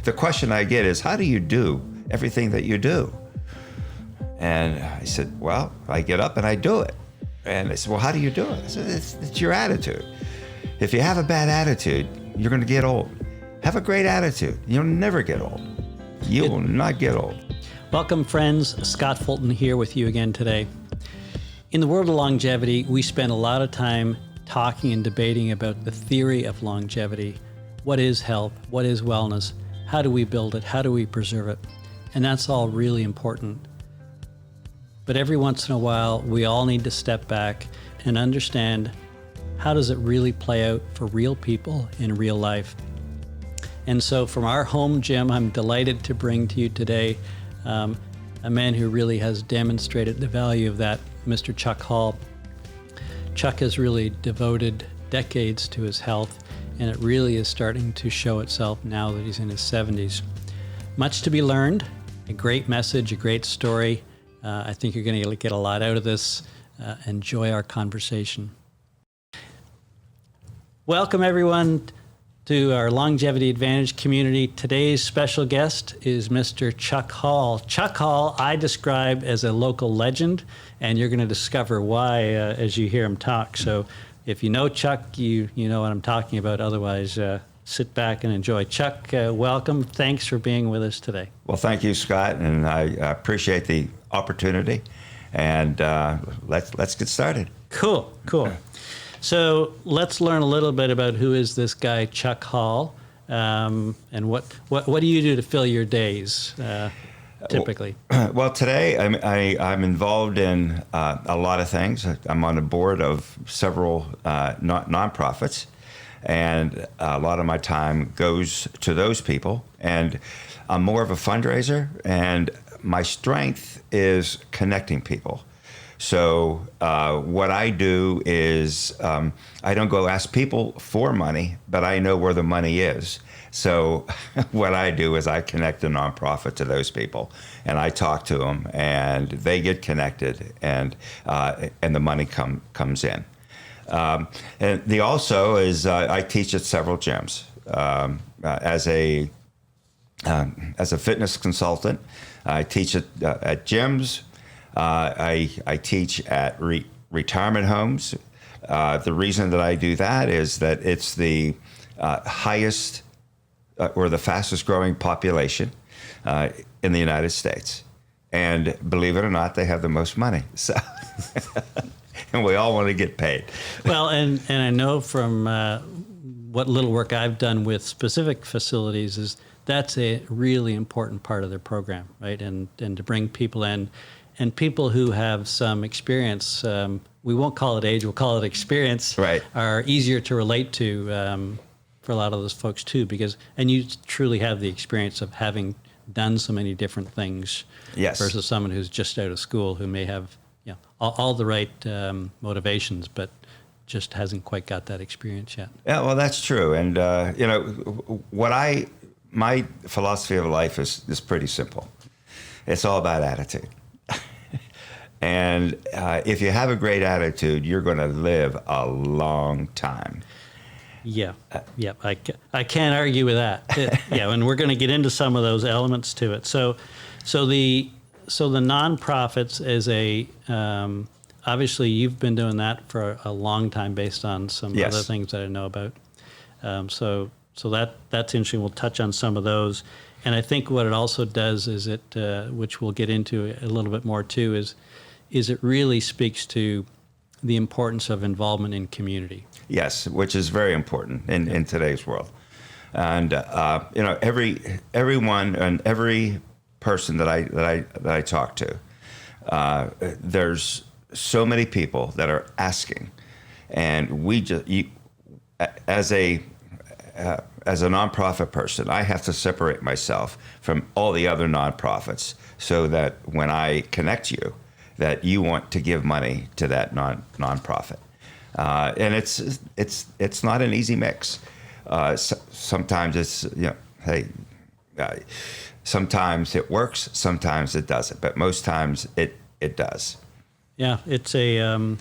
the question I get is, how do you do everything that you do? And I said, well, I get up and I do it. And they said, well, how do you do it? I said, it's your attitude. If you have a bad attitude, you're going to get old. Have a great attitude. You'll never get old. You will not get old. Welcome, friends. Scott Fulton here with you again today. In the world of longevity, we spend a lot of time talking and debating about the theory of longevity. What is health? What is wellness? How do we build it? How do we preserve it? And that's all really important. But every once in a while, we all need to step back and understand, how does it really play out for real people in real life? And so from our home gym, I'm delighted to bring to you today a man who really has demonstrated the value of that, Mr. Chuck Hall. Chuck has really devoted decades to his health, and it really is starting to show itself now that he's in his 70s. Much to be learned, a great message, a great story. I think you're going to get a lot out of this. Enjoy our conversation. Welcome, everyone, to our Longevity Advantage community. Today's special guest is Mr. Chuck Hall. Chuck Hall, I describe as a local legend, and you're going to discover why as you hear him talk. So if you know Chuck, you know what I'm talking about. Otherwise, sit back and enjoy. Chuck, welcome. Thanks for being with us today. Well, thank you, Scott, and I appreciate the opportunity. And let's get started. Cool. So let's learn a little bit about who is this guy, Chuck Hall, and what do you do to fill your days typically? Well, today I'm involved in a lot of things. I'm on the board of several nonprofits, and a lot of my time goes to those people. And I'm more of a fundraiser, and my strength is connecting people. So what I do is I don't go ask people for money, but I know where the money is. So what I do is I connect the nonprofit to those people, and I talk to them, and they get connected, and the money comes in. And the also is I teach at several gyms as a fitness consultant. I teach at gyms. I teach at retirement homes. The reason that I do that is that it's the highest or the fastest growing population in the United States. And believe it or not, they have the most money. So, and we all want to get paid. Well, and I know from what little work I've done with specific facilities is that's a really important part of their program, right? And to bring people in, and people who have some experience, we won't call it age, we'll call it experience, right, are easier to relate to for a lot of those folks too, and you truly have the experience of having done so many different things. Yes. Versus someone who's just out of school who may have all the right motivations, but just hasn't quite got that experience yet. Yeah, well, that's true. And my philosophy of life is pretty simple. It's all about attitude. And if you have a great attitude, you're going to live a long time. Yeah, I can't argue with that. And we're going to get into some of those elements to it. So the nonprofits is a obviously you've been doing that for a long time based on some Yes. other things that I know about. So that's interesting. We'll touch on some of those. And I think what it also does is which we'll get into a little bit more too, is it really speaks to the importance of involvement in community. Yes, which is very important in today's world. And everyone and every person that I talk to, there's so many people that are asking, and as a nonprofit person, I have to separate myself from all the other nonprofits so that when I connect you, that you want to give money to that nonprofit. And it's not an easy mix. Sometimes it's, sometimes it works, sometimes it doesn't, but most times it does. Yeah, it's a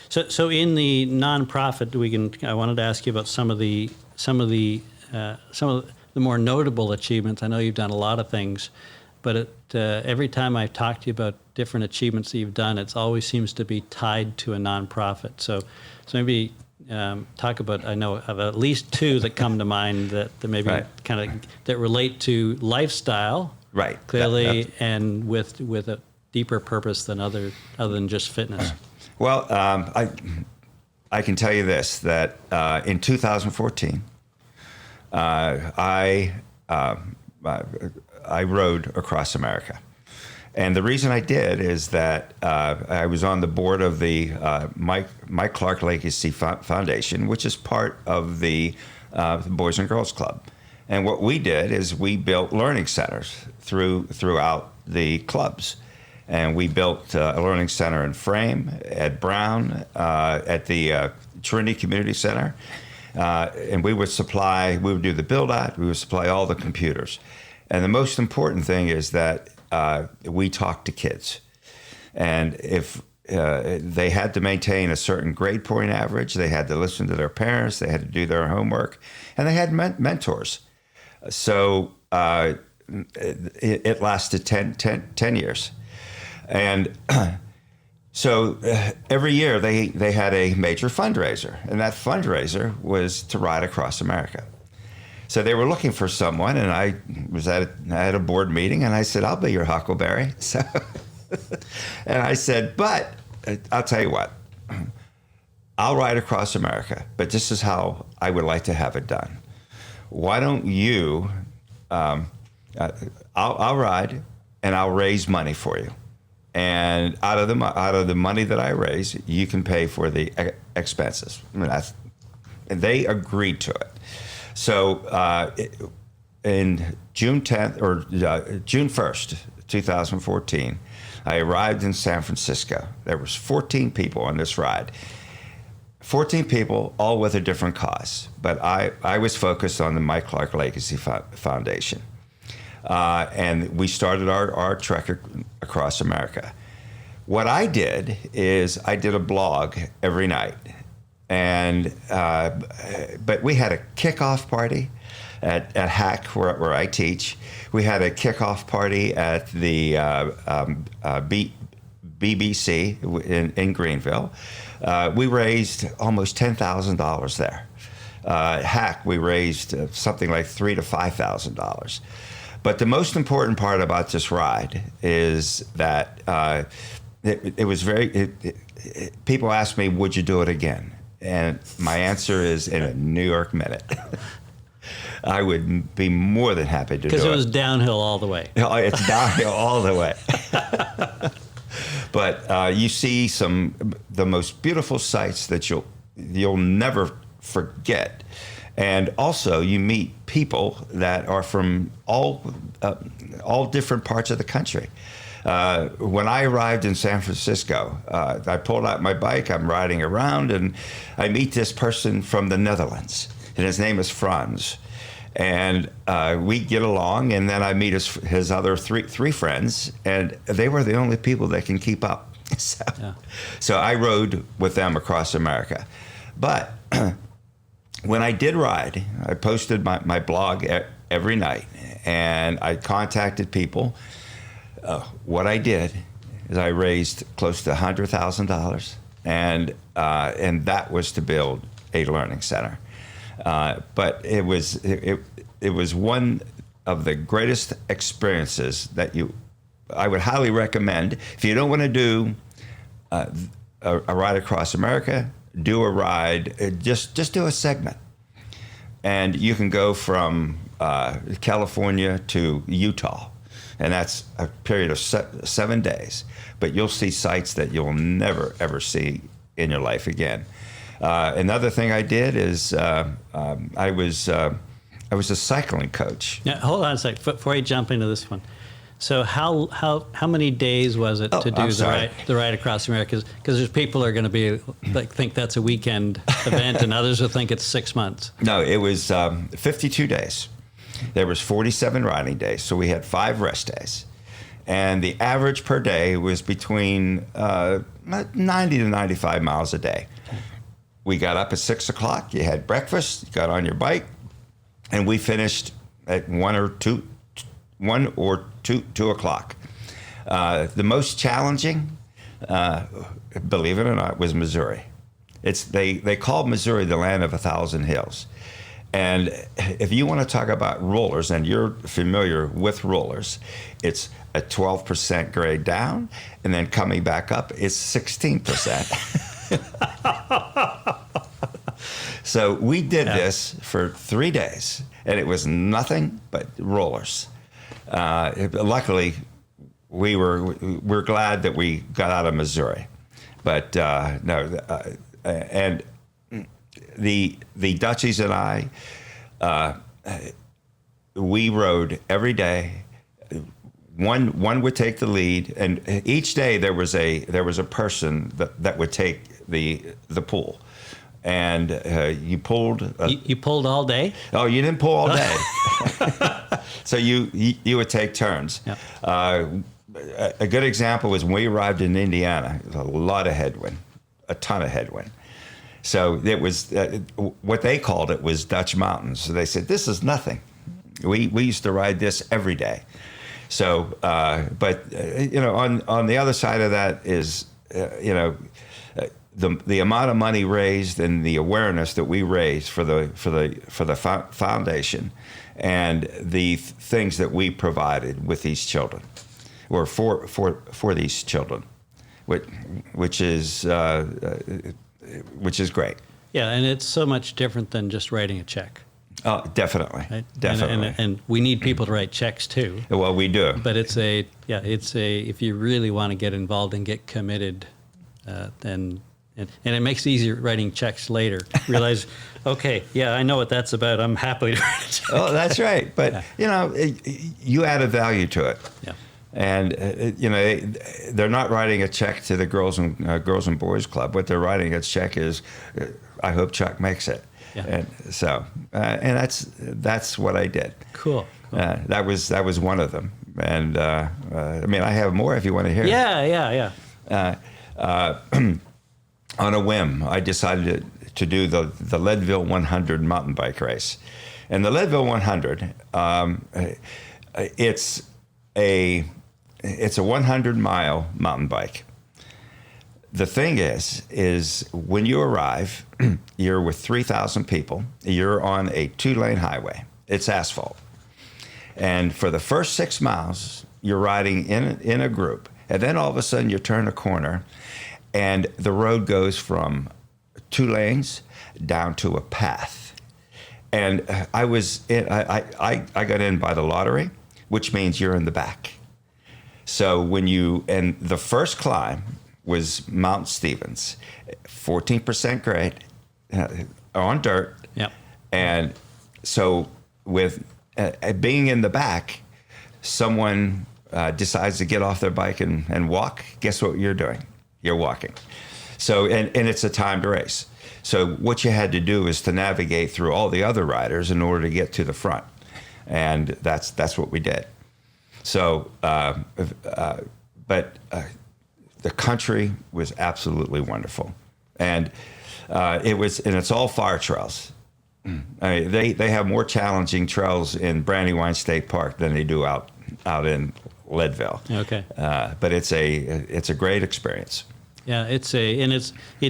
so in the nonprofit, I wanted to ask you about some of the the more notable achievements. I know you've done a lot of things, but every time I talk to you about different achievements that you've done, it always seems to be tied to a nonprofit. So maybe talk about, I know of at least two that come to mind that maybe Right. kind of that relate to lifestyle, Right. clearly, and with a deeper purpose than other than just fitness. Well, I can tell you this, that in 2014, I rode across America. And the reason I did is that I was on the board of the Mike Clark Legacy Foundation, which is part of the Boys and Girls Club. And what we did is we built learning centers throughout the clubs. And we built a learning center in Frame, at Brown, at the Trinity Community Center. And we would do the build out, we would supply all the computers. And the most important thing is that we talk to kids. And if they had to maintain a certain grade point average, they had to listen to their parents, they had to do their homework, and they had mentors. So it lasted 10 years. And so every year they had a major fundraiser, and that fundraiser was to ride across America. So they were looking for someone, and I was at a board meeting, and I said, I'll be your huckleberry. So, and I said, but I'll tell you what, I'll ride across America, but this is how I would like to have it done. Why don't you, I'll ride, and I'll raise money for you. And out of the money that I raise, you can pay for the expenses. I mean, and they agreed to it. So in June 10th or June 1st, 2014, I arrived in San Francisco. There was 14 people on this ride. 14 people, all with a different cause. But I was focused on the Mike Clark Legacy Foundation. And we started our trek across America. What I did is I did a blog every night. And but we had a kickoff party at Hack, where I teach. We had a kickoff party at the BBC in Greenville. We raised almost $10,000 there. Hack, we raised something like $3,000 to $5,000. But the most important part about this ride is that it was people ask me, would you do it again? And my answer is, in a New York minute. I would be more than happy to do it. Because it was downhill all the way. It's downhill all the way. But you see the most beautiful sights that you'll never forget. And also, you meet people that are from all different parts of the country. When I arrived in San Francisco, I pulled out my bike, I'm riding around, and I meet this person from the Netherlands, and his name is Franz. And we get along, and then I meet his other three friends, and they were the only people that can keep up. So I rode with them across America. But when I did ride, I posted my blog every night, and I contacted people. What I did is I raised close to $100,000, and that was to build a learning center. But it was one of the greatest experiences that I would highly recommend. If you don't want to do a ride across America, do a ride. Just do a segment, and you can go from California to Utah. And that's a period of 7 days. But you'll see sights that you'll never, ever see in your life again. Another thing I did is I was a cycling coach. Now, hold on a sec before you jump into this one. So how many days was it to do the ride across America? Because there's people who are going to be think that's a weekend event, and others will think it's 6 months. No, it was 52 days. There was 47 riding days, so we had 5 rest days. And the average per day was between 90 to 95 miles a day. We got up at 6 o'clock, you had breakfast, you got on your bike, and we finished at 2 o'clock. The most challenging, believe it or not, was Missouri. They called Missouri the land of 1,000 hills. And if you want to talk about rollers, and you're familiar with rollers, it's a 12% grade down, and then coming back up, it's 16%. So we did this for 3 days, and it was nothing but rollers. Luckily, we're glad that we got out of Missouri, but and the Dutchies and I, we rode every day. One would take the lead, and each day there was a person that would take the pool, and you pulled. You pulled all day? Oh, you didn't pull all day. So you would take turns. Yeah. A good example was when we arrived in Indiana. There was a lot of headwind, a ton of headwind. So it was what they called it was Dutch mountains. So they said, this is nothing. We used to ride this every day. So, on the other side of that is, the amount of money raised and the awareness that we raised for the foundation, and the things that we provided with these children, or for these children, which is great. Yeah, and it's so much different than just writing a check. Oh, definitely, right? definitely. And we need people to write checks too. Well, we do. But it's if you really want to get involved and get committed, then and it makes it easier writing checks later. Realize, okay, yeah, I know what that's about. I'm happy to write a check. Oh, that's right. But you added value to it. Yeah. And they're not writing a check to the Girls and Boys Club. What they're writing a check is, I hope Chuck makes it. Yeah. And so, and that's what I did. Cool. That was one of them. And I have more if you want to hear. Yeah. On a whim, I decided to do the Leadville 100 mountain bike race, and the Leadville 100, it's a 100-mile mountain bike. The thing is when you arrive, you're with 3,000 people. You're on a 2-lane highway. It's asphalt. And for the first 6 miles, you're riding in a group. And then all of a sudden you turn a corner, and the road goes from 2 lanes down to a path. And I got in by the lottery, which means you're in the back. So and the first climb was Mount Stevens, 14% grade, on dirt. Yep. And so with being in the back, someone decides to get off their bike and walk. Guess what you're doing? You're walking. So, and it's a timed race. So what you had to do is to navigate through all the other riders in order to get to the front. And that's what we did. So, but the country was absolutely wonderful. And it's all fire trails. They have more challenging trails in Brandywine State Park than they do out in Leadville. Okay. But it's a great experience. Yeah, it's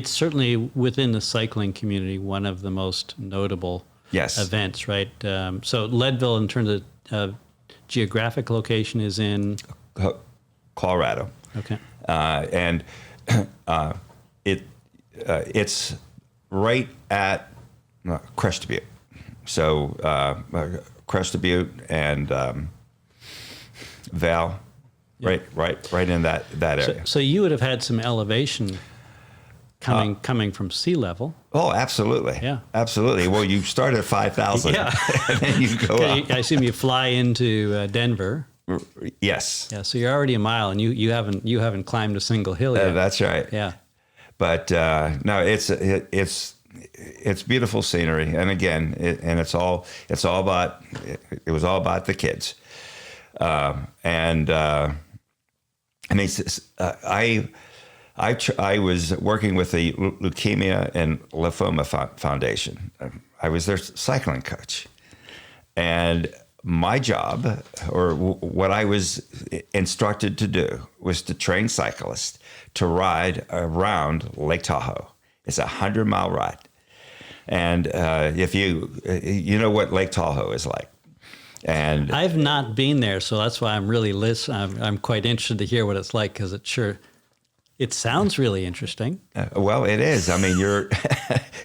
certainly within the cycling community one of the most notable events, right? So Leadville, in terms of geographic location, is in Colorado. Okay. And it's right at Crest Butte. So Crest Butte and Val, right in that area. So you would have had some elevation coming from sea level. Oh, absolutely. Yeah. Absolutely. Well, you start at 5,000, yeah. and then you go up. I assume you fly into Denver. Yes. Yeah. So you're already a mile, and you haven't climbed a single hill yet. That's right. Yeah. But no, it's beautiful scenery, and again, it was all about the kids, and I was working with the Leukemia and Lymphoma Foundation. I was their cycling coach, and my job, or what I was instructed to do, was to train cyclists to ride around Lake Tahoe. It's a 100-mile ride. And if you know what Lake Tahoe is like. And I've not been there, so that's why I'm really I'm quite interested to hear what it's like, because it sounds really interesting. Well, it is. I mean,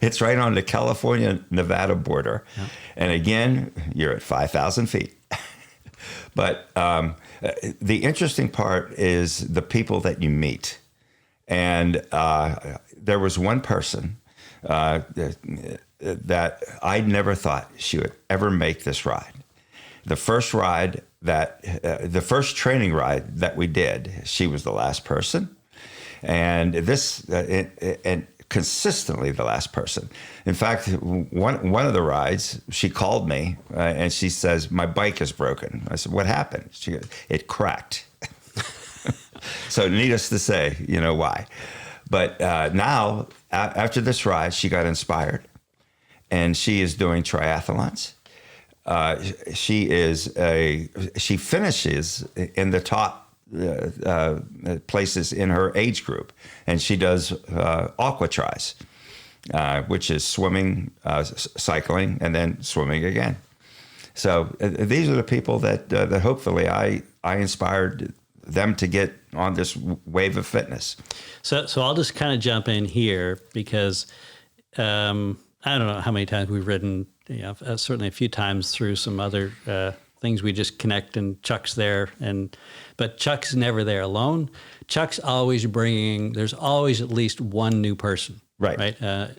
it's right on the California-Nevada border. Yeah. And again, you're at 5,000 feet. But the interesting part is the people that you meet. And there was one person that I never thought she would ever make this ride. The first training ride that we did, she was the last person. And and consistently the last person. In fact, one of the rides, she called me and she says, "My bike is broken." I said, "What happened?" She goes, "It cracked." So needless to say, you know why. But now, after this ride, she got inspired, and she is doing triathlons. She finishes in the top places in her age group, and she does aquatries, which is swimming, cycling, and then swimming again. So these are the people that hopefully I inspired them to get on this wave of fitness. So I'll just kind of jump in here, because I don't know how many times we've ridden, certainly a few times through some other things. We just connect, and Chuck's there, but Chuck's never there alone. Chuck's always there's always at least one new person, right? That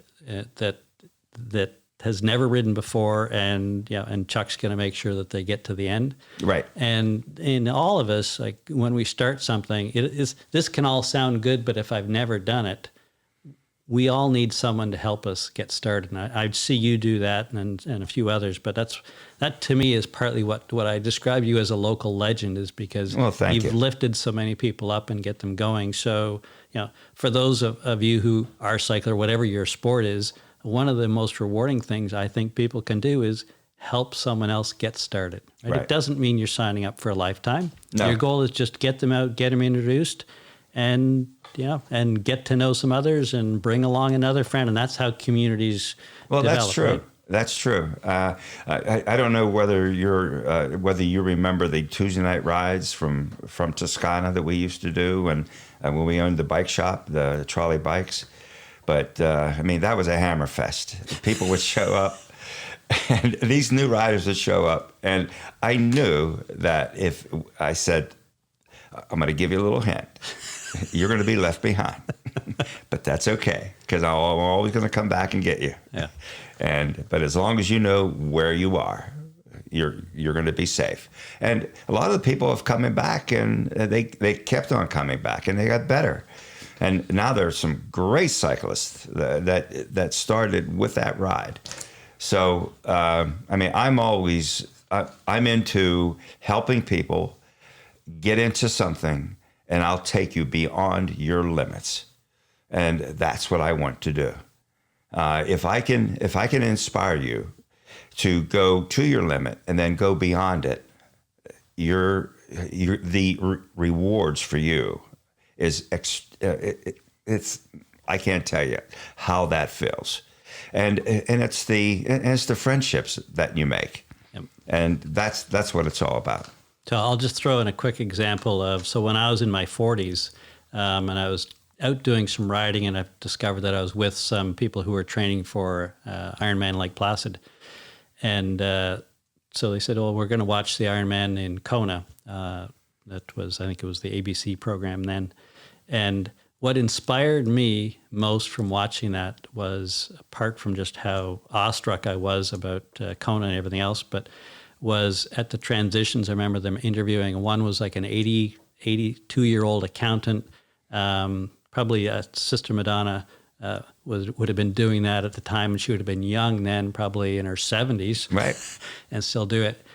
has never ridden before, and Chuck's going to make sure that they get to the end, right? And in all of us, like when we start something, this can all sound good, but if I've never done it, we all need someone to help us get started. And I see you do that, and a few others. But that to me is partly what I describe you as a local legend, is because you've lifted so many people up and get them going. So, for those of you who are cycler, whatever your sport is, one of the most rewarding things I think people can do is help someone else get started. Right? It doesn't mean you're signing up for a lifetime. No. Your goal is just get them out, get them introduced, and get to know some others and bring along another friend. And that's how communities develop. That's true. Right? That's true. I don't know whether you remember the Tuesday night rides from Toscana that we used to do when we owned the bike shop, the trolley bikes. But that was a hammer fest. People would show up, and these new riders would show up. And I knew that if I said, "I'm going to give you a little hint, you're going to be left behind," but that's okay, because I'm always going to come back and get you. Yeah. But as long as you know where you are, you're going to be safe. And a lot of the people have coming back, and they kept on coming back, and they got better. And now there's some great cyclists that started with that ride. So I'm into helping people get into something, and I'll take you beyond your limits. And that's what I want to do. If I can inspire you to go to your limit and then go beyond it, the rewards for you is I can't tell you how that feels. And it's the friendships that you make. Yep. And that's what it's all about. So I'll just throw in a quick example of, when I was in my 40s, and I was out doing some riding, and I've discovered that I was with some people who were training for Ironman Lake Placid. And so they said, "Oh, we're going to watch the Ironman in Kona." That was, I think it was the ABC program then. And what inspired me most from watching that was, apart from just how awestruck I was about Kona and everything else, but was at the transitions. I remember them interviewing. One was like an 82-year-old accountant, probably Sister Madonna would have been doing that at the time, and she would have been young then, probably in her 70s, right, and still do it.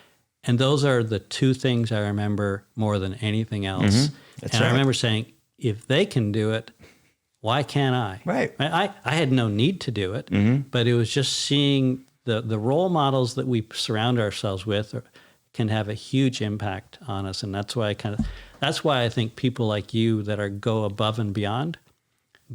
And those are the two things I remember more than anything else. Mm-hmm. That's and right. I remember saying, if they can do it, why can't I? Right. I had no need to do it, mm-hmm. but it was just seeing the role models that we surround ourselves with can have a huge impact on us. And that's why I think people like you that go above and beyond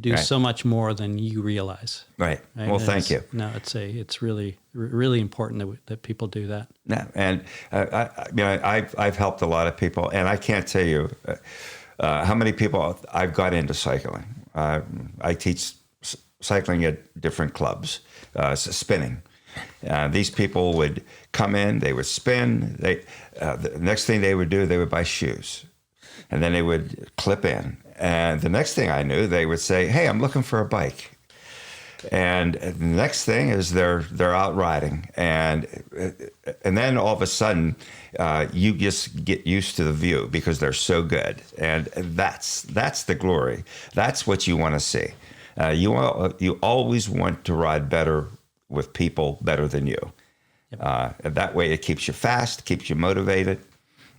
do so much more than you realize. Right. Well, thank you. No, it's really, really important that people do that. Yeah. And I've helped a lot of people, and I can't tell you how many people I've got into cycling. I teach cycling at different clubs, spinning. These people would come in, they would spin. The next thing they would do, they would buy shoes, and then they would clip in. And the next thing I knew, they would say, "Hey, I'm looking for a bike." And the next thing is they're out riding, and then all of a sudden, you just get used to the view because they're so good, and that's the glory. That's what you want to see. You always want to ride better with people better than you. Yep. And that way, it keeps you fast, keeps you motivated,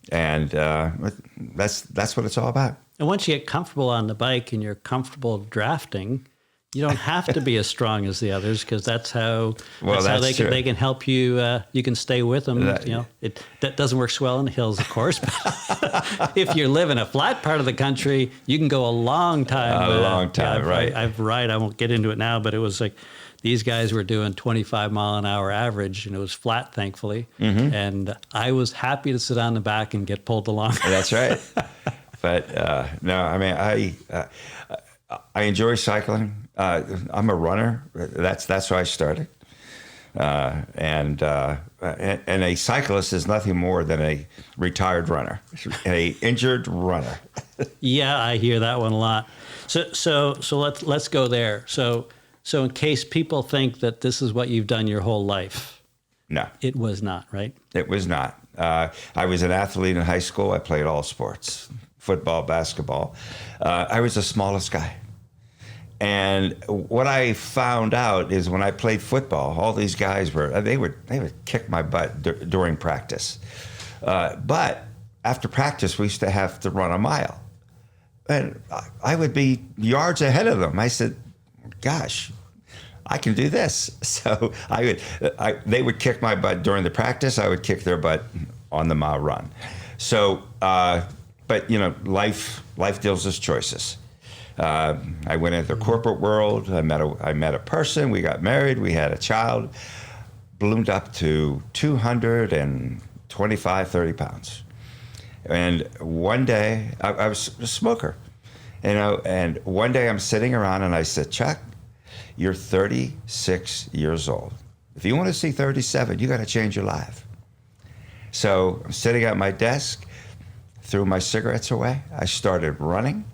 and that's what it's all about. And once you get comfortable on the bike and you're comfortable drafting, you don't have to be as strong as the others, because that's how they can help you. You can stay with them. That doesn't work so well in the hills, of course. But if you live in a flat part of the country, you can go a long time. Right? I won't get into it now, but it was like these guys were doing 25 mile an hour average, and it was flat, thankfully. Mm-hmm. And I was happy to sit on the back and get pulled along. That's right. But no, I mean, I enjoy cycling. I'm a runner. That's where I started. And a cyclist is nothing more than a retired runner, a injured runner. Yeah, I hear that one a lot. So let's go there. So in case people think that this is what you've done your whole life, no, it was not, right? It was not. I was an athlete in high school. I played all sports, football, basketball. I was the smallest guy. And what I found out is when I played football, all these guys they would kick my butt during practice. But after practice, we used to have to run a mile. And I would be yards ahead of them. I said, gosh, I can do this. So they would kick my butt during the practice. I would kick their butt on the mile run. So, but life deals us choices. I went into the corporate world. I met a person. We got married. We had a child. Ballooned up to 225, 30 pounds. And one day, I was a smoker. And one day I'm sitting around and I said, Chuck, you're 36 years old. If you want to see 37, you got to change your life. So I'm sitting at my desk, threw my cigarettes away. I started running.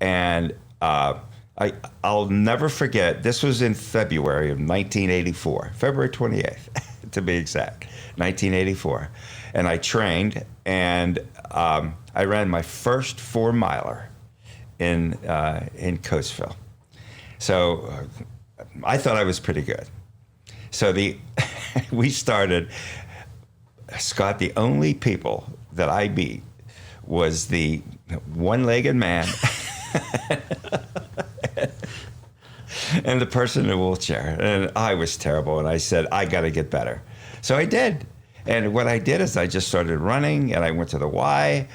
And I'll never forget, this was in February of 1984, February 28th, to be exact, 1984. And I trained, and I ran my first 4-miler in Coatesville. So I thought I was pretty good. So we started, Scott, the only people that I beat was the one-legged man and the person in a wheelchair. And I was terrible. And I said, I got to get better. So I did. And what I did is I just started running, and I went to the Y.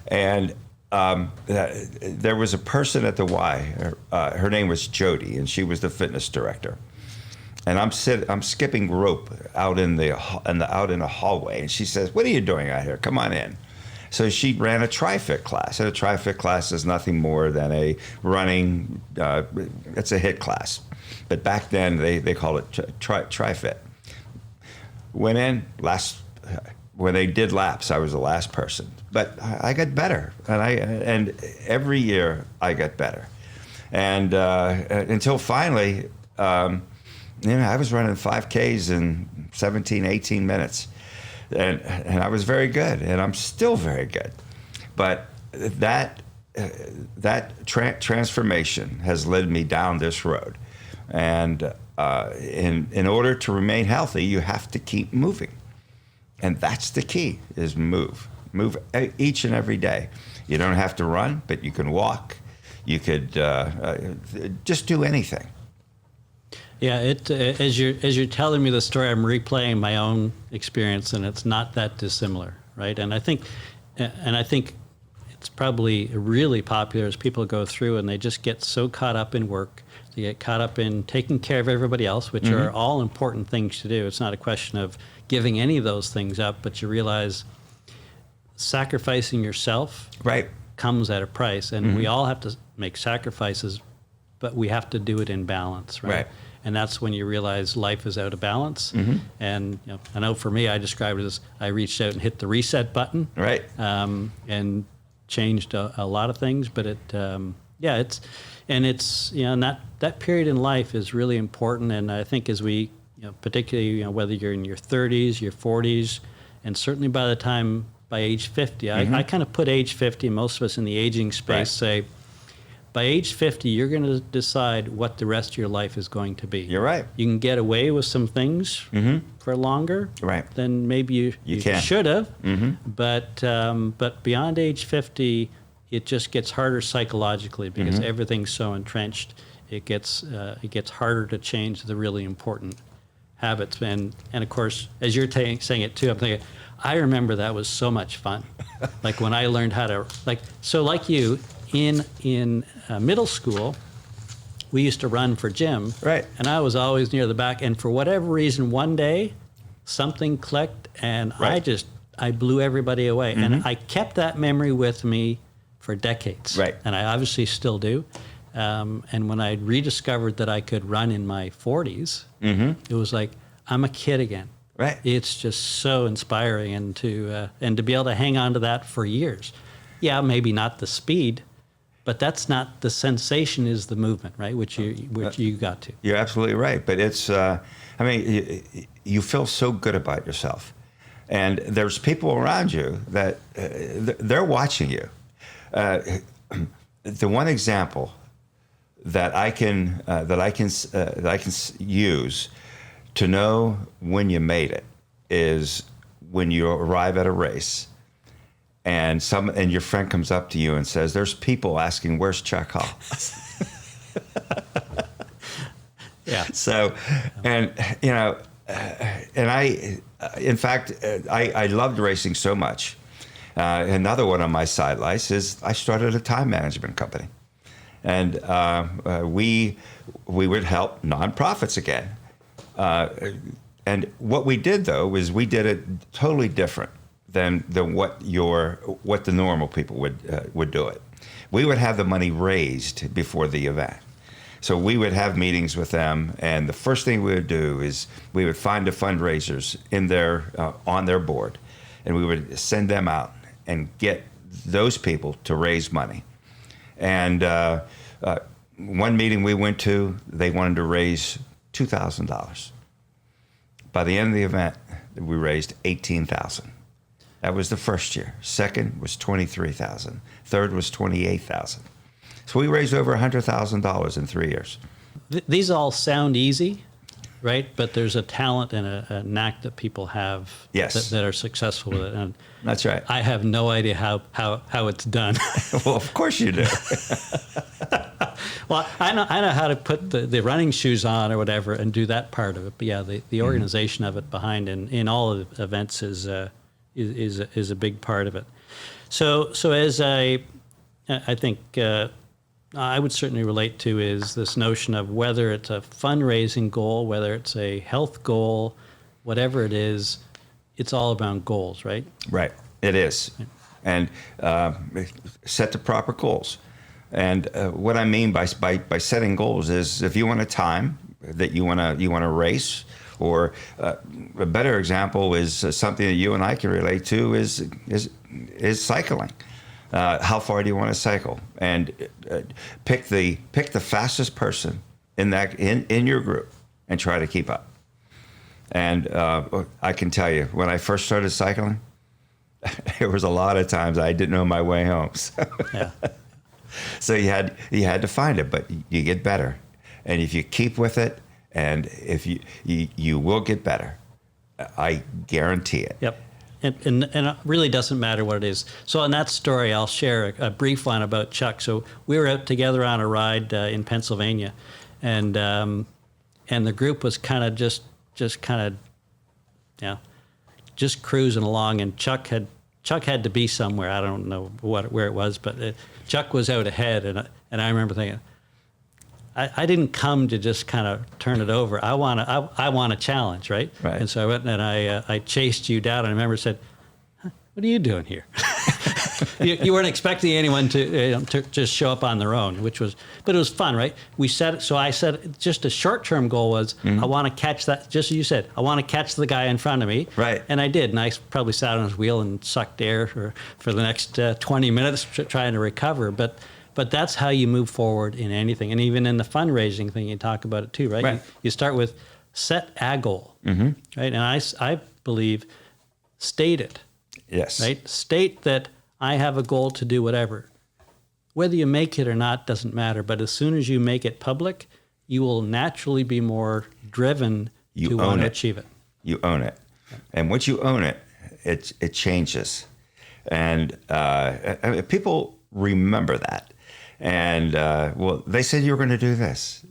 And there was a person at the Y. Her name was Jody, and she was the fitness director. And I'm skipping rope out in the hallway. And she says, "What are you doing out here? Come on in." So she ran a tri-fit class. And a tri-fit class is nothing more than a running, it's a HIIT class. But back then, they call it tri-fit. Went in, when they did laps, I was the last person. But I got better. And every year, I got better. And until finally, I was running 5Ks in 17, 18 minutes. And I was very good, and I'm still very good. But that transformation has led me down this road. And in order to remain healthy, you have to keep moving. And that's the key, is move. Move each and every day. You don't have to run, but you can walk. You could just do anything. Yeah, as you're telling me the story, I'm replaying my own experience, and it's not that dissimilar, right? And I think it's probably really popular as people go through and they just get so caught up in work. They get caught up in taking care of everybody else, which are all important things to do. It's not a question of giving any of those things up, but you realize sacrificing yourself Right. comes at a price, and we all have to make sacrifices, but we have to do it in balance, right? Right. And that's when you realize life is out of balance. And I know for me, I described it as I reached out and hit the reset button, Right. and changed a lot of things. But and that period in life is really important. And I think as we, particularly, whether you're in your 30s, your 40s, and certainly by age 50, I kind of put age 50, most of us in the aging space say, by age 50, you're going to decide what the rest of your life is going to be. You're right. You can get away with some things for longer Right. than maybe you can. should have. But beyond age 50, it just gets harder psychologically because everything's so entrenched. It gets harder to change the really important habits. And of course, as you're saying it too, I'm thinking, I remember that was so much fun. Like when I learned how to, like you, in middle school, we used to run for gym. Right. And I was always near the back. And for whatever reason, one day, something clicked and Right. I blew everybody away. And I kept that memory with me for decades. Right. And I obviously still do. And when I rediscovered that I could run in my 40s, it was like, I'm a kid again. Right. It's just so inspiring, and to be able to hang on to that for years. Yeah, maybe not the speed, but that's not the sensation. Is the movement, right? Which you got to. You're absolutely right. But it's, you feel so good about yourself. And there's people around you that they're watching you. The one example that I can use to know when you made it is when you arrive at a race and your friend comes up to you and says, "There's people asking, where's Chuck Hall?" Yeah. So, and in fact, I loved racing so much. Another one of my sidelights is I started a time management company, and we would help nonprofits again. And what we did though was we did it totally different than what the normal people would do it. We would have the money raised before the event. So we would have meetings with them, and the first thing we would do is we would find the fundraisers on their board, and we would send them out and get those people to raise money. And one meeting we went to, they wanted to raise $2,000. By the end of the event, we raised $18,000. That was the first year. Second was $23,000. Third was $28,000. So we raised over $100,000 in 3 years. These all sound easy, right? But there's a talent and a knack that people have Yes. that are successful with it. And That's right. I have no idea how it's done. Well, of course you do. Well, I know how to put the running shoes on or whatever and do that part of it. But yeah, the organization of it behind in all of the events is a big part of it. So as I think I would certainly relate to is this notion of whether it's a fundraising goal, whether it's a health goal, whatever it is, it's all about goals, right? Right. It is. And set the proper goals. And what I mean by setting goals is if you want a time that you want to race, or a better example is something that you and I can relate to is cycling. How far do you want to cycle? And pick the fastest person in your group and try to keep up. And I can tell you, when I first started cycling, there was a lot of times I didn't know my way home. Yeah. So you had to find it, but you get better, and if you keep with it, and if you will get better, I guarantee it. Yep. And it really doesn't matter what it is. So on that story, I'll share a brief one about Chuck. So we were out together on a ride in Pennsylvania, and the group was kind of just cruising along. And Chuck had Chuck had to be somewhere. I don't know where it was, but Chuck was out ahead, and I remember thinking, I didn't come to just kind of turn it over. I want a challenge, right? Right. And so I went and I chased you down, and I remember said, "What are you doing here?" you weren't expecting anyone to just show up on their own, but it was fun, right? We set it. So I said, just a short-term goal was, I want to catch that. Just as you said, I want to catch the guy in front of me, right? And I did, and I probably sat on his wheel and sucked air for the next 20 minutes trying to recover, But that's how you move forward in anything. And even in the fundraising thing, you talk about it too, right? Right. You start with set a goal, right? And I believe state it. Yes. Right? State that I have a goal to do whatever. Whether you make it or not doesn't matter. But as soon as you make it public, you will naturally be more driven to want to achieve it. You own it. And once you own it, it changes. And people remember that. And, well, they said you were going to do this.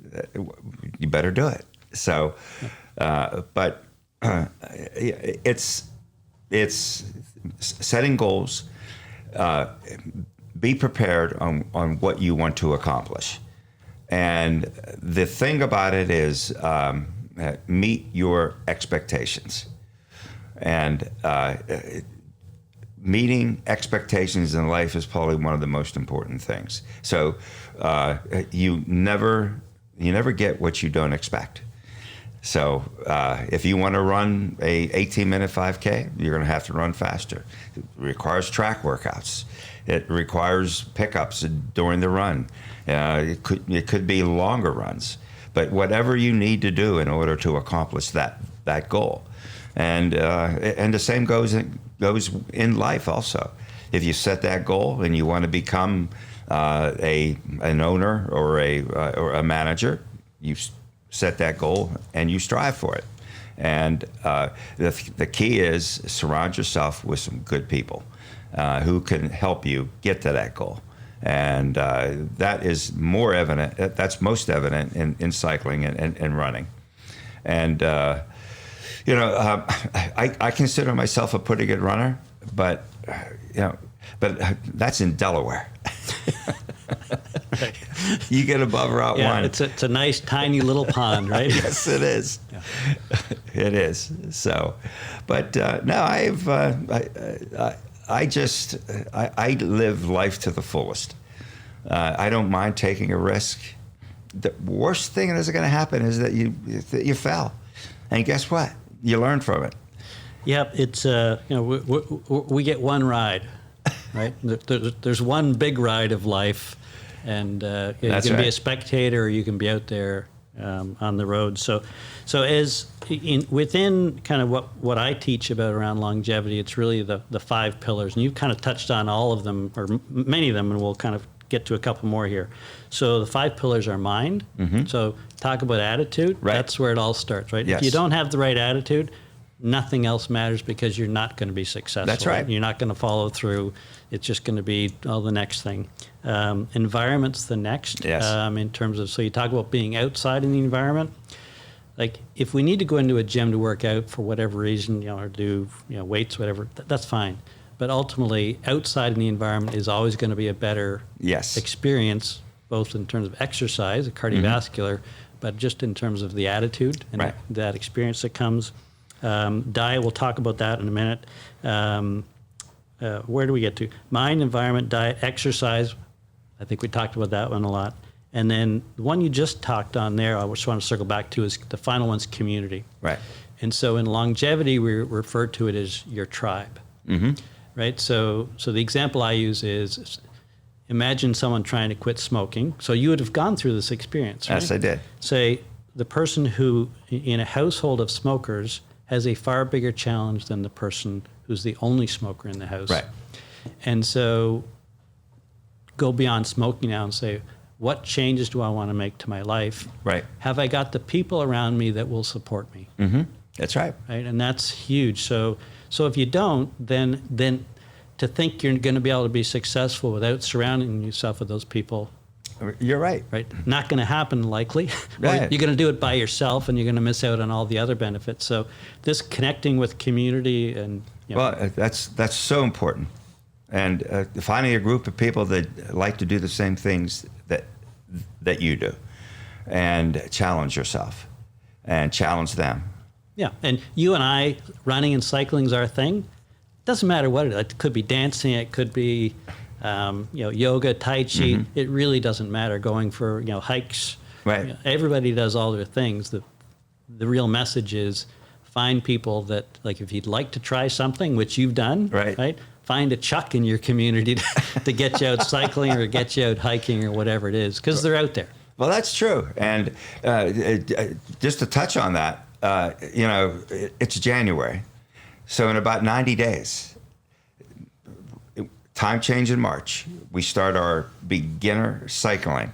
You better do it. So, but it's setting goals. Be prepared on what you want to accomplish. And the thing about it is meet your expectations. And meeting expectations in life is probably one of the most important things. So you never get what you don't expect. So if you want to run a 18-minute 5K, you're going to have to run faster. It requires track workouts. It requires pickups during the run. It could be longer runs. But whatever you need to do in order to accomplish that goal. And the same goes in life also. If you set that goal and you want to become an owner or a manager, you set that goal and you strive for it. And the key is surround yourself with some good people who can help you get to that goal. And that is more evident. That's most evident in cycling and running. And I consider myself a pretty good runner, but that's in Delaware. You get above Route 1. It's a nice, tiny little pond, right? Yes, it is. Yeah. It is. So, but no, I live life to the fullest. I don't mind taking a risk. The worst thing that is going to happen is that you fell, and guess what? You learn from it. Yep, it's we get one ride, right? There's one big ride of life, and you can be a spectator or you can be out there on the road. So within kind of what I teach about around longevity, it's really the 5 pillars, and you've kind of touched on all of them or many of them, and we'll kind of get to a couple more here. So the 5 pillars are mind. So talk about attitude. Right. That's where it all starts, right? Yes. If you don't have the right attitude, nothing else matters because you're not going to be successful. That's right. You're not going to follow through. It's just going to be the next thing. Environment's the next. Yes. In terms of, so you talk about being outside in the environment. Like if we need to go into a gym to work out for whatever reason, or do weights, whatever, that's fine. But ultimately, outside in the environment is always going to be a better experience, both in terms of exercise, cardiovascular, but just in terms of the attitude and that experience that comes. Diet, we'll talk about that in a minute. Where do we get to? Mind, environment, diet, exercise. I think we talked about that one a lot. And then the one you just talked on there, I just want to circle back to, is the final one's community. Right. And so in longevity, we refer to it as your tribe. Right? So the example I use is, imagine someone trying to quit smoking. So you would have gone through this experience, right? Yes, I did. Say the person who, in a household of smokers, has a far bigger challenge than the person who's the only smoker in the house. Right. And so go beyond smoking now and say, what changes do I want to make to my life? Right. Have I got the people around me that will support me? That's right. Right, and that's huge. So if you don't, then to think you're going to be able to be successful without surrounding yourself with those people, you're right. right? Not going to happen likely. Right. You're going to do it by yourself, and you're going to miss out on all the other benefits. So this connecting with community and Yeah. Well, that's so important. And finding a group of people that like to do the same things that you do, and challenge yourself, and challenge them. Yeah, and you and I, running and cycling is our thing. Doesn't matter what it is. It could be dancing. It could be, yoga, tai chi. It really doesn't matter. Going for hikes. Right. Everybody does all their things. The real message is find people that, like, if you'd like to try something, which you've done, right? Find a Chuck in your community to get you out cycling or get you out hiking or whatever it is, because they're out there. Well, that's true. And just to touch on that, it's January. So in about 90 days, time change in March, we start our beginner cycling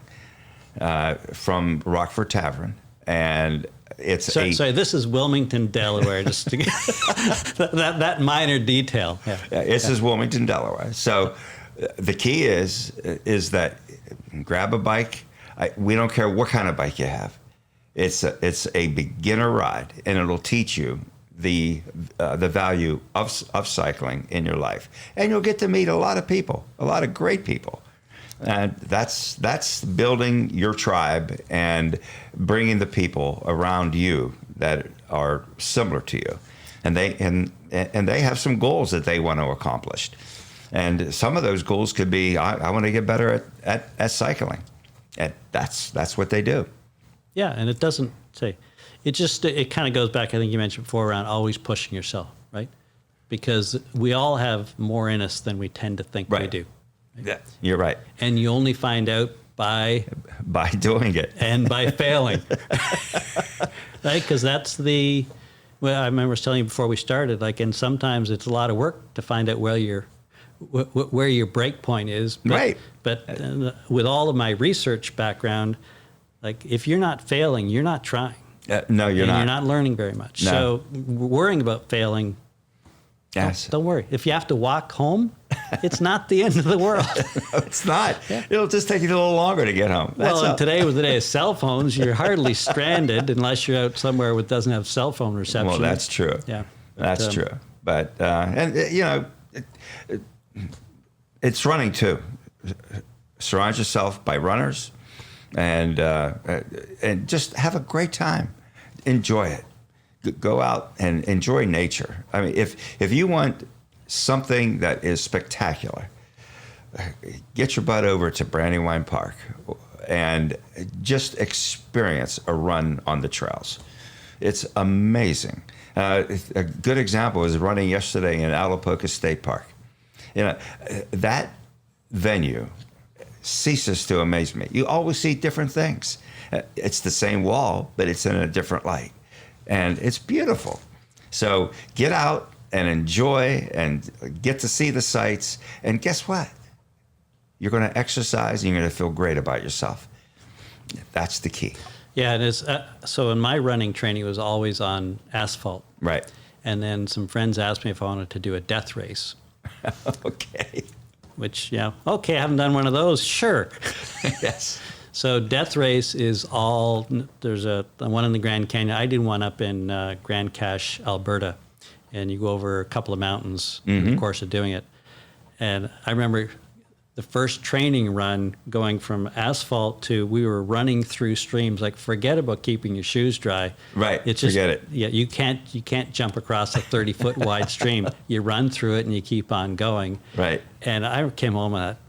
from Rockford Tavern. And it's sorry, this is Wilmington, Delaware, just to get that minor detail. Yeah. This is Wilmington, Delaware. So the key is that grab a bike. We don't care what kind of bike you have. It's a beginner ride, and it'll teach you the value of cycling in your life, and you'll get to meet a lot of people, a lot of great people, and that's building your tribe and bringing the people around you that are similar to you, and they have some goals that they want to accomplish, and some of those goals could be I want to get better at cycling, and that's what they do. Yeah, and it doesn't say, it kind of goes back, I think you mentioned before, around always pushing yourself, right? Because we all have more in us than we tend to think we do. Right? Yeah, you're right. And you only find out by doing it and by failing, right? Because that's I remember I was telling you before we started, and sometimes it's a lot of work to find out where your break point is. Right. But with all of my research background, if you're not failing, you're not trying. No, you're not. You're not learning very much. No. So worrying about failing, yes. Don't worry. If you have to walk home, it's not the end of the world. No, it's not. Yeah. It'll just take you a little longer to get home. And today was the day of cell phones. You're hardly stranded unless you're out somewhere that doesn't have cell phone reception. Well, that's true. Yeah. That's true. But, it's running too. Surround yourself by runners. And just have a great time. Enjoy it. Go out and enjoy nature. I mean, if you want something that is spectacular, get your butt over to Brandywine Park and just experience a run on the trails. It's amazing. A good example is running yesterday in Alapoca State Park. That venue ceases to amaze me. You always see different things. It's the same wall, but it's in a different light. And it's beautiful. So get out and enjoy and get to see the sights. And guess what? You're going to exercise and you're going to feel great about yourself. That's the key. Yeah, it is. So in my running training, it was always on asphalt. Right. And then some friends asked me if I wanted to do a death race. Okay. Which, okay, I haven't done one of those. Sure. Yes. So death race is there's one in the Grand Canyon. I did one up in Grand Cache, Alberta. And you go over a couple of mountains in the course of doing it. And I remember the first training run going from asphalt to we were running through streams. Forget about keeping your shoes dry. Right. It's just, forget it. Yeah, you can't jump across a 30-foot wide stream. You run through it and you keep on going. Right. And I came home and I thought,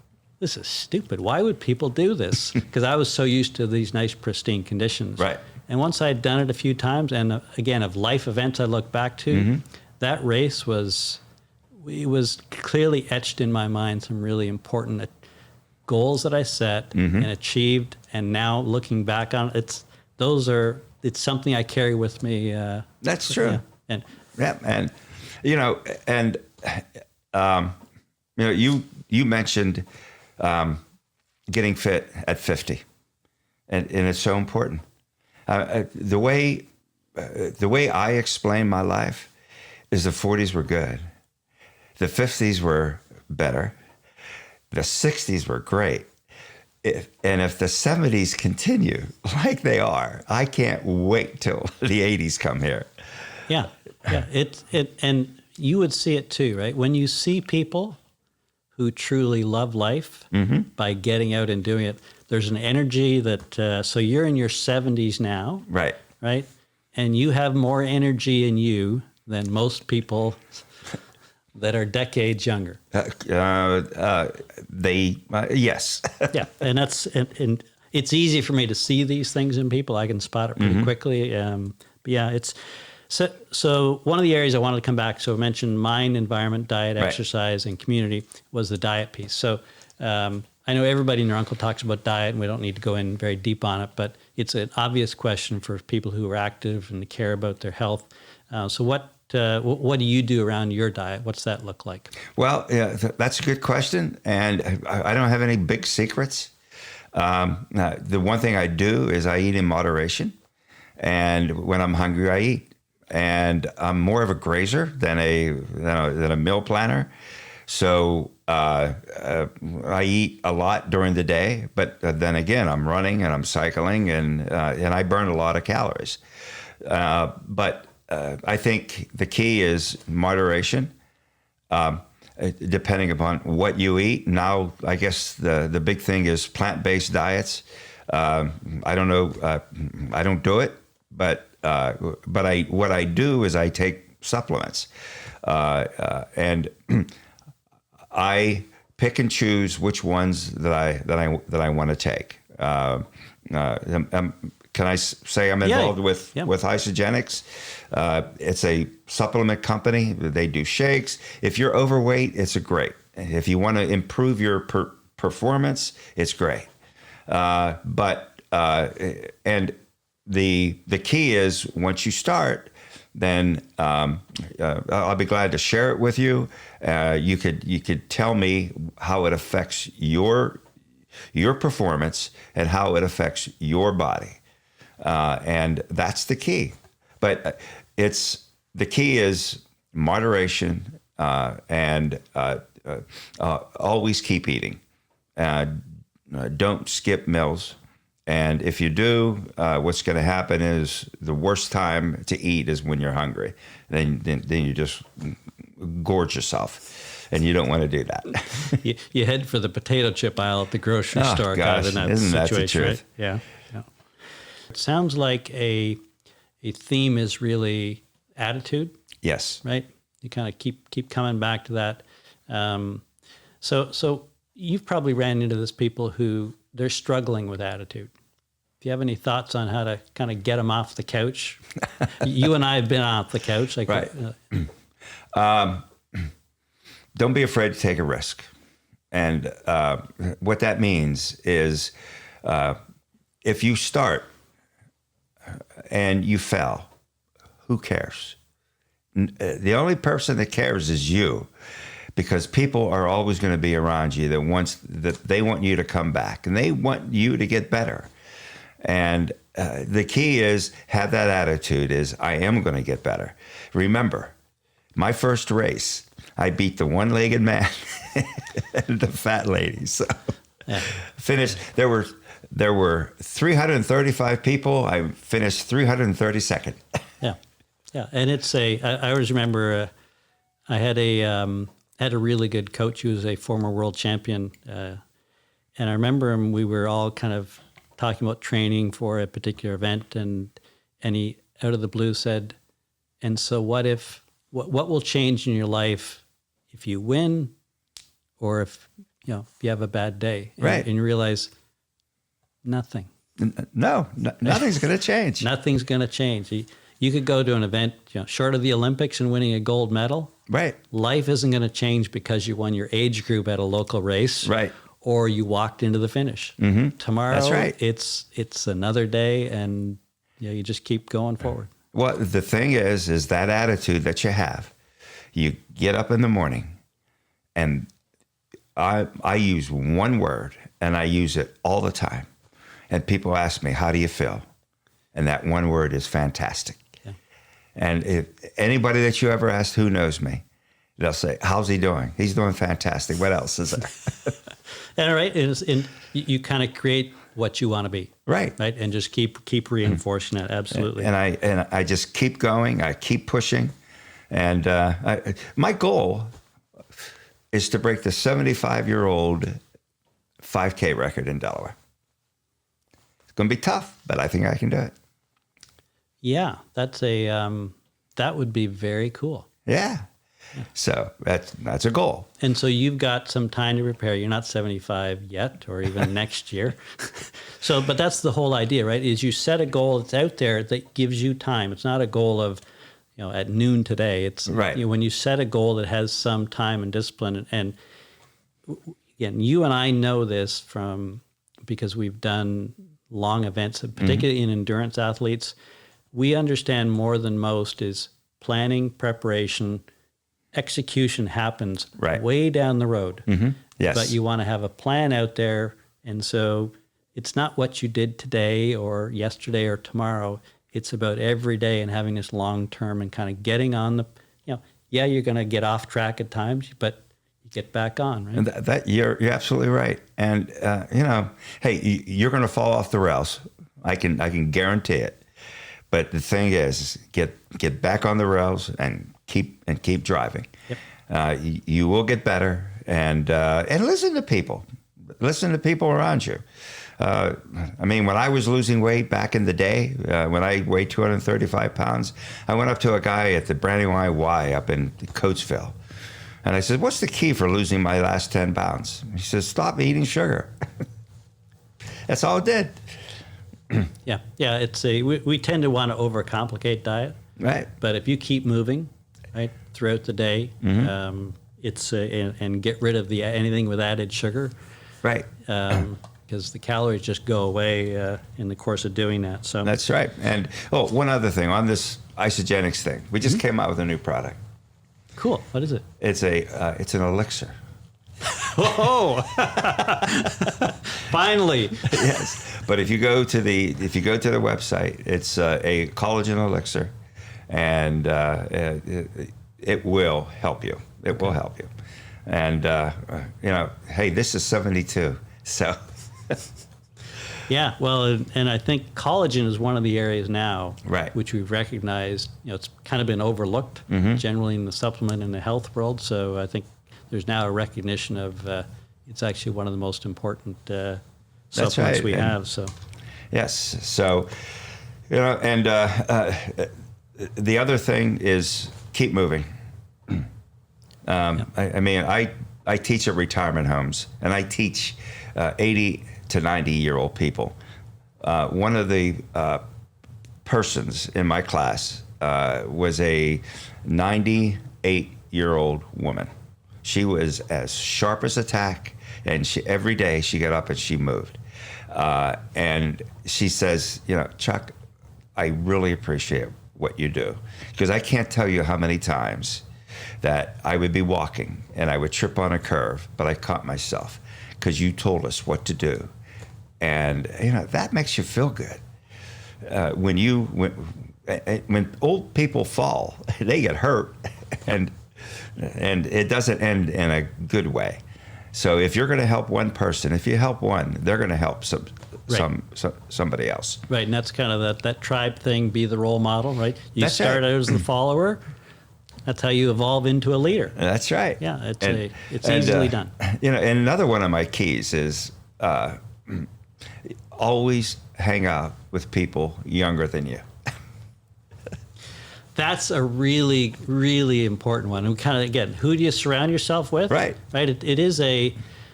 this is stupid. Why would people do this? Because I was so used to these nice, pristine conditions. Right. And once I'd done it a few times, and again, of life events I look back to, that race was clearly etched in my mind some really important goals that I set and achieved. And now looking back on it, it's something I carry with me. That's true. Yeah. And you mentioned getting fit at 50, and it's so important. The way I explain my life is the 40s were good, the 50s were better, the 60s were great, and if the 70s continue like they are, I can't wait till the 80s come here. Yeah. And you would see it too, right? When you see people who truly love life by getting out and doing it, there's an energy that, so you're in your 70s now, Right. right? And you have more energy in you than most people that are decades younger. Yes. Yeah, and and it's easy for me to see these things in people. I can spot it pretty quickly. But yeah, it's so one of the areas I wanted to come back. So I mentioned mind, environment, diet, Right. exercise, and community was the diet piece. So I know everybody and their uncle talks about diet, and we don't need to go in very deep on it, but it's an obvious question for people who are active and care about their health. So what do you do around your diet? What's that look like? Well, yeah, that's a good question, and I don't have any big secrets. The one thing I do is I eat in moderation, and when I'm hungry, I eat. And I'm more of a grazer than a meal planner, so I eat a lot during the day. But then again, I'm running and I'm cycling, and I burn a lot of calories. But I think the key is moderation. Depending upon what you eat. Now, I guess the big thing is plant-based diets. I don't know. I don't do it, but what I do is I take supplements, and I pick and choose which ones that I want to take. Can I say I'm involved with Isogenics? It's a supplement company. They do shakes. If you're overweight, it's great. If you want to improve your performance, it's great. And the key is once you start, then I'll be glad to share it with you. You could tell me how it affects your performance and how it affects your body. And that's the key. But the key is moderation, and always keep eating. Don't skip meals. And if you do, what's going to happen is the worst time to eat is when you're hungry. Then you just gorge yourself, and you don't want to do that. you head for the potato chip aisle at the grocery store. Gosh, kind of in that isn't that the situation, truth? right? Yeah. It sounds like a theme is really attitude. Yes. Right. You kind of keep coming back to that. So you've probably ran into this people who they're struggling with attitude. Do you have any thoughts on how to kind of get them off the couch? You and I have been off the couch, like right. Don't be afraid to take a risk, and what that means is if you start and you fail, who cares? The only person that cares is you, because people are always going to be around you that they want you to come back, and they want you to get better. And the key is have that attitude is I am going to get better. Remember, my first race, I beat the one-legged man and the fat lady. So finished. There were 335 people. I finished 332nd. Yeah, and it's I always remember I had a really good coach who was a former world champion, and I remember him. We were all kind of talking about training for a particular event, and he out of the blue said, "And so what will change in your life if you win, or if you have a bad day?" Right, and you realize nothing. No, nothing's going to change. Nothing's going to change. You could go to an event, short of the Olympics and winning a gold medal. Right. Life isn't going to change because you won your age group at a local race. Right. Or you walked into the finish. Mm-hmm. Tomorrow, that's right. It's another day, and you just keep going forward. Well, the thing is that attitude that you have. You get up in the morning, and I use one word, and I use it all the time. And people ask me, "How do you feel?" And that one word is fantastic. And if anybody that you ever asked who knows me, they'll say, "How's he doing?" He's doing fantastic. What else is there? And right, and you kind of create what you want to be. Right. Right, and just keep reinforcing that. Absolutely. And I just keep going. I keep pushing, And my goal is to break the 75-year-old 5K record in Delaware. It's going to be tough, but I think I can do it. Yeah, that's that would be very cool. Yeah. So that's a goal. And so you've got some time to prepare. You're not 75 yet, or even next year. So, but that's the whole idea, right? Is you set a goal that's out there that gives you time. It's not a goal of, at noon today. It's right. When you set a goal that has some time and discipline, and again, you and I know this because we've done long events, particularly in endurance athletes. We understand more than most is planning, preparation. Execution happens way down the road. Mm-hmm. Yes. But you want to have a plan out there. And so it's not what you did today or yesterday or tomorrow. It's about every day and having this long term and kind of getting on the, you're going to get off track at times, but you get back on, right? And that you're absolutely right. And, hey, you're going to fall off the rails. I can guarantee it. But the thing is, get back on the rails and keep driving. Yep. You will get better, and listen to people. Listen to people around you. When I was losing weight back in the day, when I weighed 235 pounds, I went up to a guy at the Brandywine Y up in Coatesville, and I said, "What's the key for losing my last 10 pounds?" He says, "Stop eating sugar." That's all it did. Yeah. We tend to want to overcomplicate diet, right? But if you keep moving, right, throughout the day, and get rid of anything with added sugar, right? Because the calories just go away in the course of doing that. So that's right. And one other thing on this isogenics thing, we just came out with a new product. Cool. What is it? It's an elixir. Whoa! Finally. Yes. But if you go to the website, it's a collagen elixir, and it will help you. It will help you. And hey, this is 72, so. Yeah, well, and I think collagen is one of the areas now, right, which we've recognized. It's kind of been overlooked generally in the supplement and the health world. So I think there's now a recognition of it's actually one of the most important supplements we have. So yes, so and the other thing is keep moving. I teach at retirement homes, and I teach 80 to 90-year-old people. One of the persons in my class was a 98-year-old woman. She was as sharp as a tack, and every day she got up and she moved. And she says, Chuck, I really appreciate what you do, because I can't tell you how many times that I would be walking and I would trip on a curve, but I caught myself because you told us what to do. And, that makes you feel good. When old people fall, they get hurt, and it doesn't end in a good way. So if you're going to help one person, if you help one, they're going to help somebody else. Right, and that's kind of that tribe thing, be the role model, right? You That's start right. out as the follower. That's how you evolve into a leader. That's right. Yeah, it's easily done. And another one of my keys is always hang out with people younger than you. That's a really, really important one. And kind of, again, who do you surround yourself with? Right. Right. It is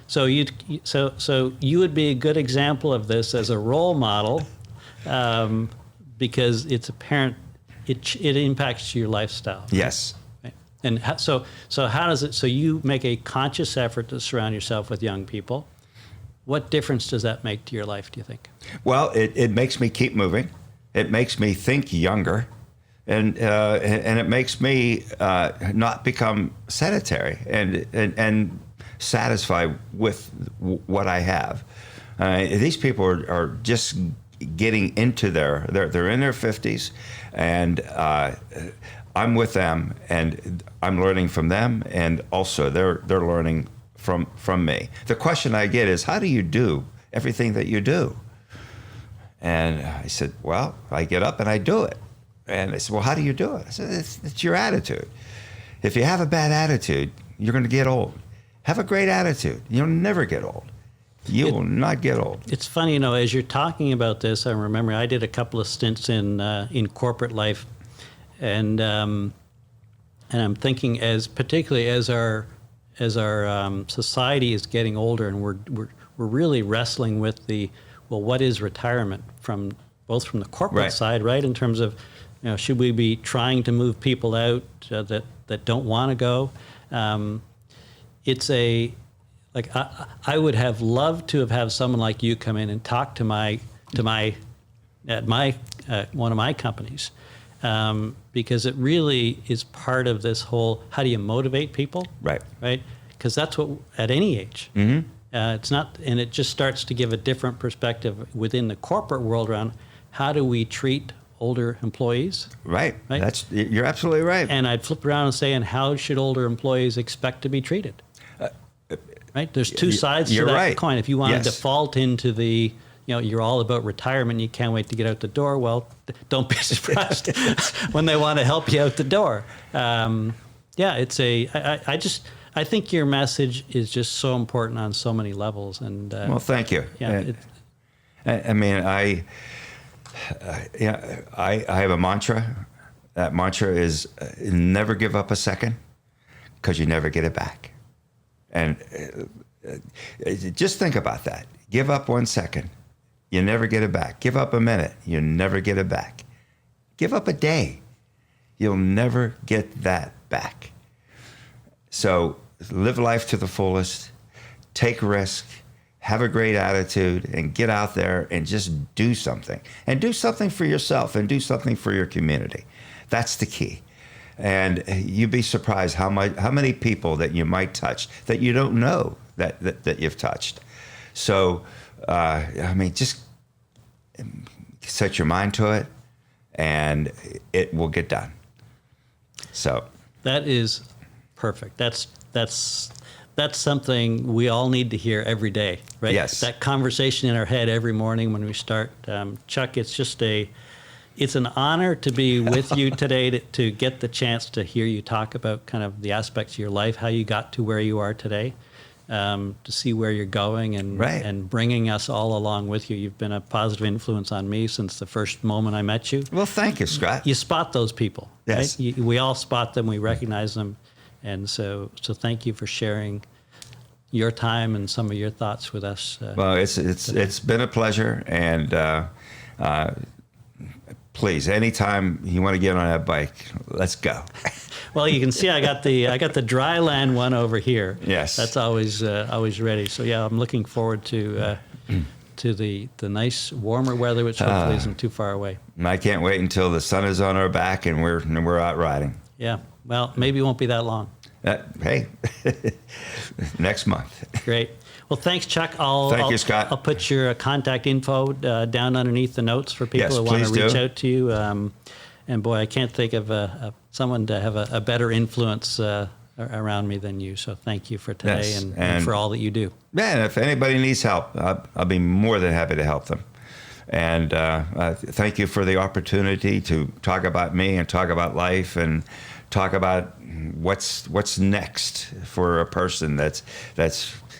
so you would be a good example of this as a role model, because it's apparent it impacts your lifestyle. Right? Yes. Right. And so how does it? So you make a conscious effort to surround yourself with young people. What difference does that make to your life, do you think? Well, it makes me keep moving. It makes me think younger. And it makes me not become sedentary and satisfied with what I have. These people are just getting into they're in their 50s, and I'm with them, and I'm learning from them, and also they're learning from me. The question I get is, how do you do everything that you do? And I said, well, I get up and I do it. And they said, well, how do you do it? I said, it's your attitude. If you have a bad attitude, you're going to get old. Have a great attitude. You'll never get old. You will not get old. It's funny, as you're talking about this, I remember I did a couple of stints in corporate life, and I'm thinking, particularly as our society is getting older, and we're really wrestling with what is retirement both from the corporate Right. side, right, in terms of should we be trying to move people out that don't want to go. It's I would have loved to have someone like you come in and talk to one of my companies, because it really is part of this whole, how do you motivate people? Right. Right. Because that's what, at any age, it's not, and it just starts to give a different perspective within the corporate world around how do we treat older employees. Right. Right. You're absolutely right. And I'd flip around and say, and how should older employees expect to be treated? Right? There's two sides to you're that right. coin. If you want Yes. to default into the, you're all about retirement and you can't wait to get out the door, well, don't be surprised when they want to help you out the door. I think your message is just so important on so many levels. And Well, thank you. yeah, I mean, I have a mantra. That mantra is never give up a second, because you never get it back. And just think about that. Give up 1 second, you never get it back. Give up a minute, you never get it back. Give up a day, you'll never get that back. So live life to the fullest, take risk, have a great attitude, and get out there and just do something. And do something for yourself and do something for your community. That's the key. And you'd be surprised how many people that you might touch that you don't know that you've touched. So, just set your mind to it, and it will get done. So that is perfect. That's something we all need to hear every day, right? Yes. That conversation in our head every morning when we start. Chuck, it's an honor to be with you today, to get the chance to hear you talk about kind of the aspects of your life, how you got to where you are today, to see where you're going, and Right. and bringing us all along with you. You've been a positive influence on me since the first moment I met you. well, thank you, Scott. You spot those people, Yes. right? We all spot them, we recognize them, and so thank you for sharing your time and some of your thoughts with us. Well, it's been a pleasure, and please, anytime you want to get on that bike, let's go. Well, you can see I got the dry land one over here. Yes. That's always ready. So yeah, I'm looking forward to the nice warmer weather, which hopefully isn't too far away. And I can't wait until the sun is on our back and we're out riding. Yeah. Well, maybe it won't be that long. Hey, next month. Great. Well, thanks, Chuck. Thank you, Scott. I'll put your contact info down underneath the notes for people Yes, who want to please reach do. out to you. And boy, I can't think of someone to have a better influence around me than you. So thank you for today, Yes, and for all that you do. Yeah, and if anybody needs help, I'll be more than happy to help them. And thank you for the opportunity to talk about me and talk about life and talk about what's next for a person that's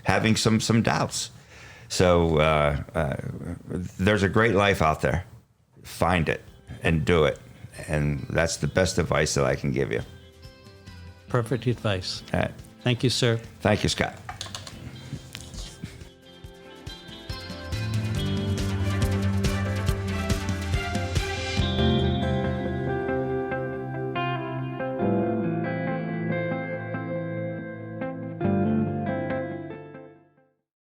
having some doubts. So there's a great life out there. Find it and do it. And that's the best advice that I can give you. Perfect advice. All right. Thank you, sir. Thank you, Scott.